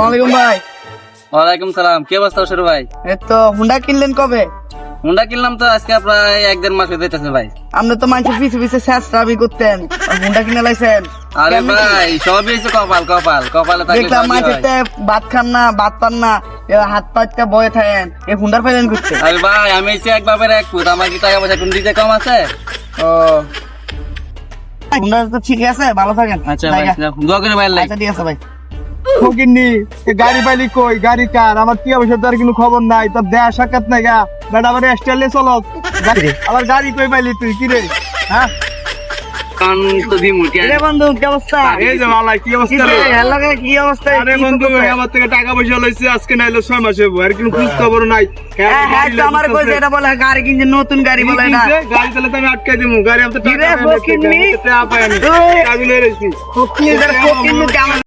আসসালামাইকুম ভাই। ওয়ালাইকুম সালাম। কি অবস্থা শুরু ভাই? এই তো হুন্ডা কিনলেন কবে? হুন্ডা কিনলাম তো আজকে প্রায় 1-1.5 মাস হয়ে যাইতেছে ভাই। আপনি তো মানুষের পিছে পিছে শেষরামি করতেন, আর হুন্ডা কিনে লাইছেন। আরে কেমনে কি? ভাই সবই হচ্ছে কপালে থাকলে দেখলাম সবই মানুষের হয়। ভাত খান না, ভাত পান না, হাত পাতটা বয়ে থাকেন, এই হুন্ডার পাইলেন করতে। আরে ভাই আমি হচ্ছে এক বাপের এক পুত, আমার কি টাকা পয়সা কোন দিকে কম আছে? ও হুন্ডা তো ঠিক আছে, ভালো থাকেন। আচ্ছা ভাই, জায়গা। দোয়া করে ভাই আচ্ছা ঠিক আছে ভাই। ফকিন্নি গাড়ি পাইলি কই, গাড়ি কার? আমার কি অবস্থা তার কোনো খবর নাই, তোর দেয়া সাক্ষাৎ নাই গা। বেটা আবার স্টাইলে চলো, আবার গাড়ি কই পাইলি তুই? কি রে? হ্যাঁ কান তো দি মুটি রে বন্ধু কি অবস্থা? এই যে মালাই, কি কি অবস্থা রে, রে? হেলো রে, কি অবস্থা? আরে কি বন্ধু করতেছে? আমার থেকে টাকা পয়সা লইছে, আজকে নাইলো 6 মাস হইব, আর কোনো খোঁজ খবর নাই। হ্যাঁ হ্যাঁ তো আমার কই যে এটা বলে গাড়ি কিনছে, নতুন গাড়ি বলে না। গাড়ি চালাতে আমি আটকাই দিমু, গাড়ি আমি তো কি রে, টাকা ফকিন্নি? পাই আমি তুই- আমি লই রেছি। ফকিন্নি, ফকিন্নি কেমন